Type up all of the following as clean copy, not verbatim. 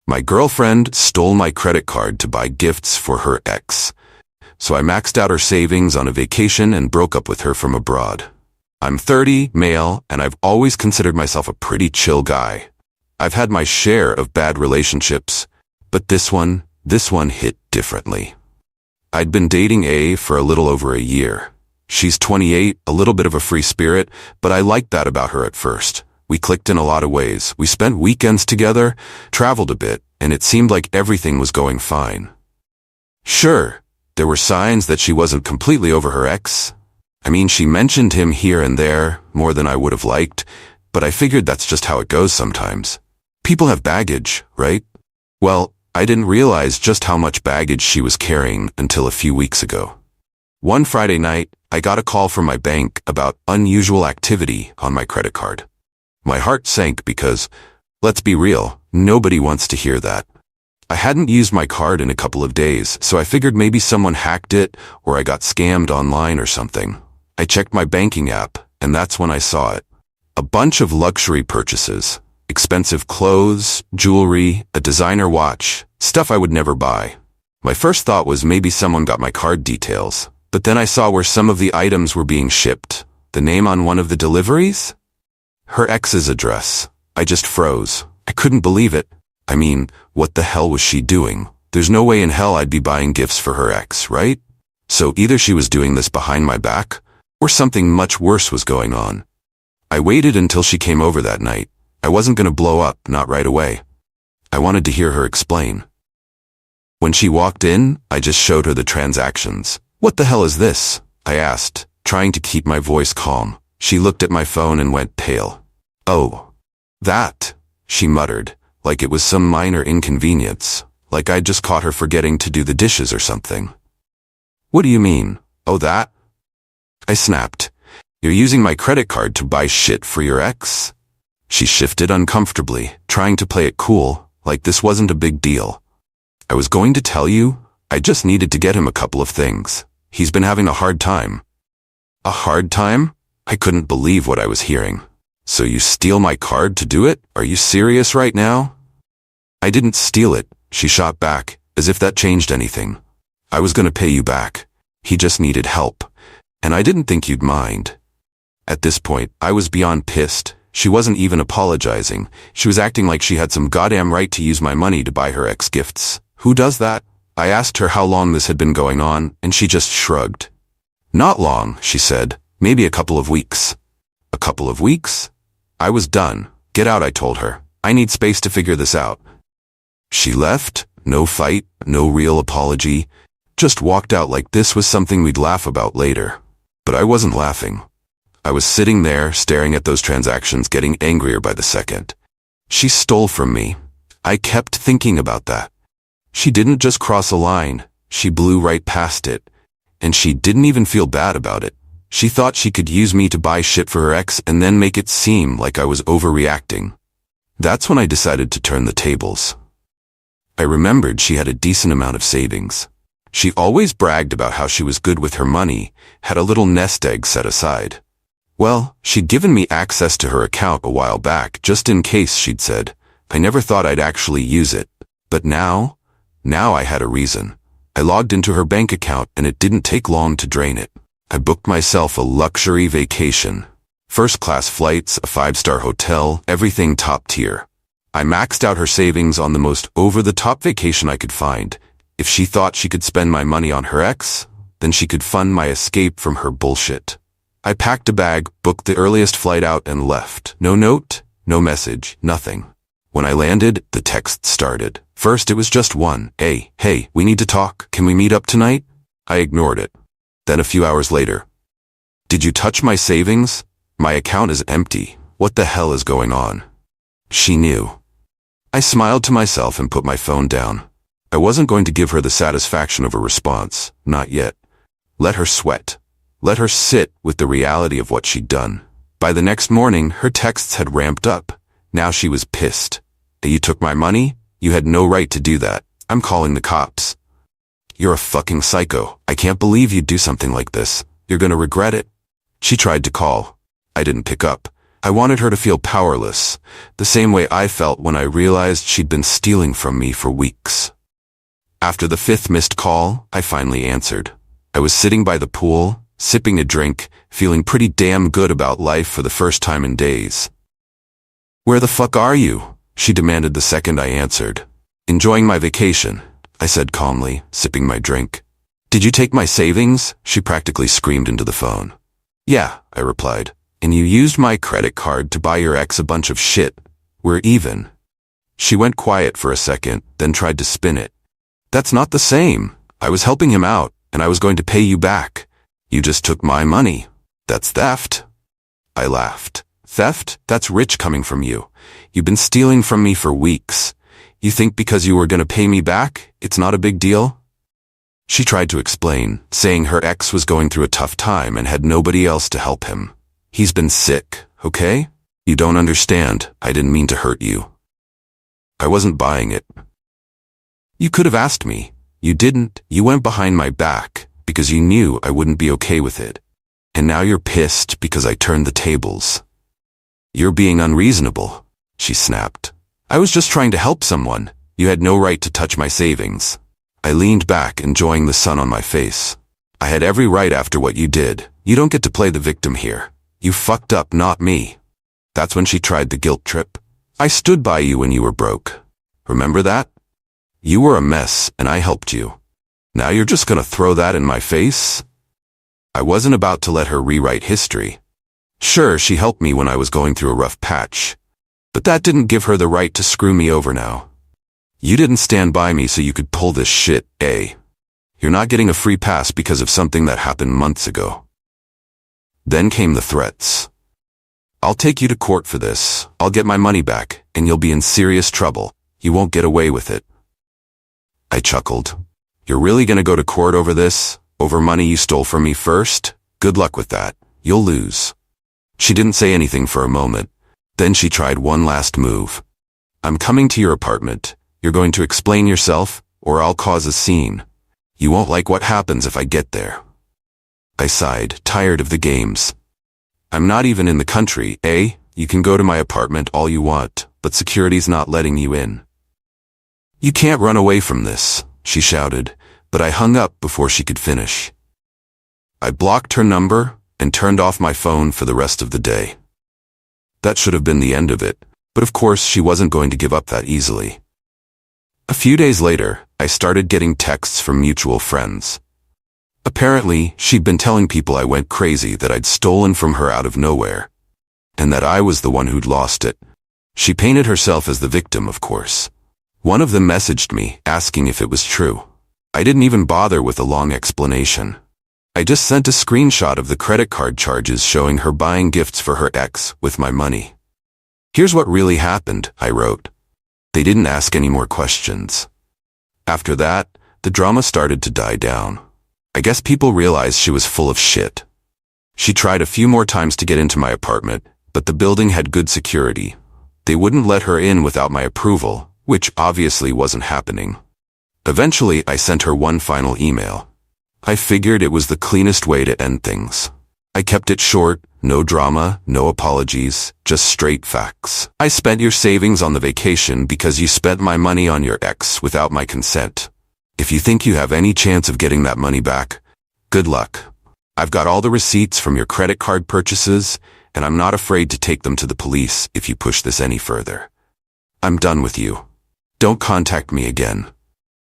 My girlfriend stole my credit card to buy gifts for her ex. So I maxed out her savings on a vacation and broke up with her from abroad. I'm 30, male, and I've always considered myself a pretty chill guy. I've had my share of bad relationships, but this one hit differently. I'd been dating A for a little over a year. She's 28, a little bit of a free spirit, but I liked that about her at first. We clicked in a lot of ways. We spent weekends together, traveled a bit, and it seemed like everything was going fine. Sure, there were signs that she wasn't completely over her ex. I mean, she mentioned him here and there, more than I would have liked, but I figured that's just how it goes sometimes. People have baggage, right? Well, I didn't realize just how much baggage she was carrying until a few weeks ago. One Friday night, I got a call from my bank about unusual activity on my credit card. My heart sank because, let's be real, nobody wants to hear that. I hadn't used my card in a couple of days, so I figured maybe someone hacked it or I got scammed online or something. I checked my banking app, and that's when I saw it. A bunch of luxury purchases. Expensive clothes, jewelry, a designer watch, stuff I would never buy. My first thought was maybe someone got my card details, but then I saw where some of the items were being shipped. The name on one of the deliveries? Her ex's address. I just froze. I couldn't believe it. I mean, what the hell was she doing? There's no way in hell I'd be buying gifts for her ex, right? So either she was doing this behind my back, or something much worse was going on. I waited until she came over that night. I wasn't going to blow up, not right away. I wanted to hear her explain. When she walked in, I just showed her the transactions. "What the hell is this?" I asked, trying to keep my voice calm. She looked at my phone and went pale. "Oh, that," she muttered, like it was some minor inconvenience, like I'd just caught her forgetting to do the dishes or something. "What do you mean, oh that?" I snapped. "You're using my credit card to buy shit for your ex?" She shifted uncomfortably, trying to play it cool, like this wasn't a big deal. "I was going to tell you, I just needed to get him a couple of things. He's been having a hard time." "A hard time?" I couldn't believe what I was hearing. "So you steal my card to do it? Are you serious right now?" "I didn't steal it," she shot back, as if that changed anything. "I was going to pay you back. He just needed help. And I didn't think you'd mind." At this point, I was beyond pissed. She wasn't even apologizing. She was acting like she had some goddamn right to use my money to buy her ex gifts. Who does that? I asked her how long this had been going on, and she just shrugged. "Not long," she said. "Maybe a couple of weeks." "A couple of weeks?" I was done. "Get out," I told her. "I need space to figure this out." She left, no fight, no real apology, just walked out like this was something we'd laugh about later. But I wasn't laughing. I was sitting there, staring at those transactions, getting angrier by the second. She stole from me. I kept thinking about that. She didn't just cross a line, she blew right past it. And she didn't even feel bad about it. She thought she could use me to buy shit for her ex and then make it seem like I was overreacting. That's when I decided to turn the tables. I remembered she had a decent amount of savings. She always bragged about how she was good with her money, had a little nest egg set aside. Well, she'd given me access to her account a while back, just in case, she'd said. I never thought I'd actually use it. But now I had a reason. I logged into her bank account and it didn't take long to drain it. I booked myself a luxury vacation. First-class flights, a 5-star hotel, everything top tier. I maxed out her savings on the most over-the-top vacation I could find. If she thought she could spend my money on her ex, then she could fund my escape from her bullshit. I packed a bag, booked the earliest flight out, and left. No note, no message, nothing. When I landed, the text started. First it was just one. Hey, we need to talk. Can we meet up tonight? I ignored it. Then a few hours later. Did you touch my savings? My account is empty. What the hell is going on? She knew. I smiled to myself and put my phone down. I wasn't going to give her the satisfaction of a response. Not yet. Let her sweat. Let her sit with the reality of what she'd done. By the next morning, her texts had ramped up. Now she was pissed. You took my money? You had no right to do that. I'm calling the cops. You're a fucking psycho. I can't believe you'd do something like this. You're gonna regret it. She tried to call. I didn't pick up. I wanted her to feel powerless, the same way I felt when I realized she'd been stealing from me for weeks. After the 5th missed call, I finally answered. I was sitting by the pool, sipping a drink, feeling pretty damn good about life for the first time in days. "Where the fuck are you?" she demanded the second I answered. "Enjoying my vacation," I said calmly, sipping my drink. "Did you take my savings?" she practically screamed into the phone. "Yeah," I replied. "And you used my credit card to buy your ex a bunch of shit. We're even." She went quiet for a second, then tried to spin it. "That's not the same. I was helping him out, and I was going to pay you back. You just took my money. That's theft." I laughed. "Theft? That's rich coming from you. You've been stealing from me for weeks. You think because you were going to pay me back, it's not a big deal?" She tried to explain, saying her ex was going through a tough time and had nobody else to help him. "He's been sick, okay? You don't understand. I didn't mean to hurt you." I wasn't buying it. "You could have asked me. You didn't. You went behind my back because you knew I wouldn't be okay with it. And now you're pissed because I turned the tables." "You're being unreasonable," she snapped. "I was just trying to help someone. You had no right to touch my savings." I leaned back, enjoying the sun on my face. "I had every right after what you did. You don't get to play the victim here. You fucked up, not me." That's when she tried the guilt trip. "I stood by you when you were broke. Remember that? You were a mess, and I helped you. Now you're just gonna throw that in my face?" I wasn't about to let her rewrite history. Sure, she helped me when I was going through a rough patch, but that didn't give her the right to screw me over now. "You didn't stand by me so you could pull this shit, eh? You're not getting a free pass because of something that happened months ago." Then came the threats. "I'll take you to court for this. I'll get my money back, and you'll be in serious trouble. You won't get away with it." I chuckled. "You're really gonna go to court over this? Over money you stole from me first? Good luck with that. You'll lose." She didn't say anything for a moment. Then she tried one last move. "I'm coming to your apartment. You're going to explain yourself, or I'll cause a scene. You won't like what happens if I get there." I sighed, tired of the games. "I'm not even in the country, eh? You can go to my apartment all you want, but security's not letting you in." "You can't run away from this," she shouted, but I hung up before she could finish. I blocked her number and turned off my phone for the rest of the day. That should have been the end of it, but of course she wasn't going to give up that easily. A few days later, I started getting texts from mutual friends. Apparently, she'd been telling people I went crazy, that I'd stolen from her out of nowhere, and that I was the one who'd lost it. She painted herself as the victim, of course. One of them messaged me, asking if it was true. I didn't even bother with a long explanation. I just sent a screenshot of the credit card charges showing her buying gifts for her ex with my money. "Here's what really happened," I wrote. They didn't ask any more questions. After that, the drama started to die down. I guess people realized she was full of shit. She tried a few more times to get into my apartment, but the building had good security. They wouldn't let her in without my approval, which obviously wasn't happening. Eventually, I sent her one final email. I figured it was the cleanest way to end things. I kept it short, no drama, no apologies, just straight facts. "I spent your savings on the vacation because you spent my money on your ex without my consent. If you think you have any chance of getting that money back, good luck. I've got all the receipts from your credit card purchases, and I'm not afraid to take them to the police if you push this any further. I'm done with you. Don't contact me again."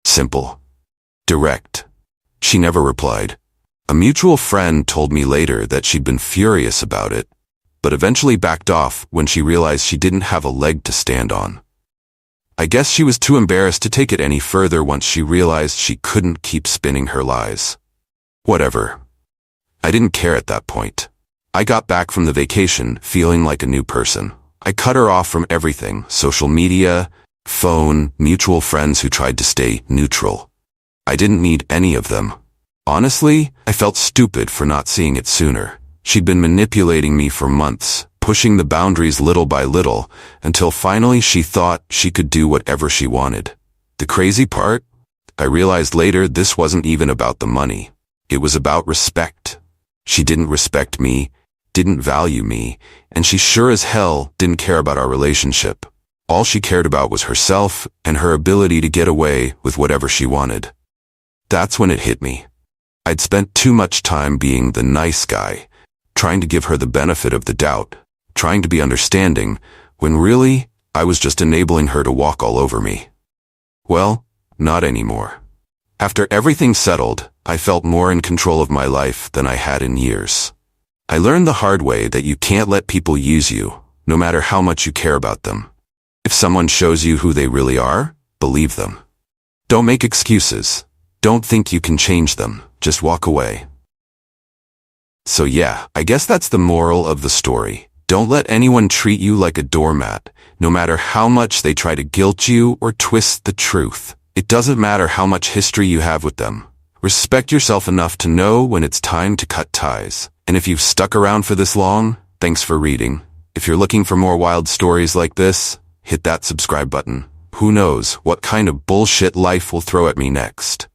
Simple. Direct. She never replied. A mutual friend told me later that she'd been furious about it, but eventually backed off when she realized she didn't have a leg to stand on. I guess she was too embarrassed to take it any further once she realized she couldn't keep spinning her lies. Whatever. I didn't care at that point. I got back from the vacation feeling like a new person. I cut her off from everything: social media, phone, mutual friends who tried to stay neutral. I didn't need any of them. Honestly, I felt stupid for not seeing it sooner. She'd been manipulating me for months, pushing the boundaries little by little, until finally she thought she could do whatever she wanted. The crazy part? I realized later this wasn't even about the money. It was about respect. She didn't respect me, didn't value me, and she sure as hell didn't care about our relationship. All she cared about was herself and her ability to get away with whatever she wanted. That's when it hit me. I'd spent too much time being the nice guy, trying to give her the benefit of the doubt, trying to be understanding, when really, I was just enabling her to walk all over me. Well, not anymore. After everything settled, I felt more in control of my life than I had in years. I learned the hard way that you can't let people use you, no matter how much you care about them. If someone shows you who they really are, believe them. Don't make excuses. Don't think you can change them. Just walk away. So yeah, I guess that's the moral of the story. Don't let anyone treat you like a doormat, no matter how much they try to guilt you or twist the truth. It doesn't matter how much history you have with them. Respect yourself enough to know when it's time to cut ties. And if you've stuck around for this long, thanks for reading. If you're looking for more wild stories like this, hit that subscribe button. Who knows what kind of bullshit life will throw at me next.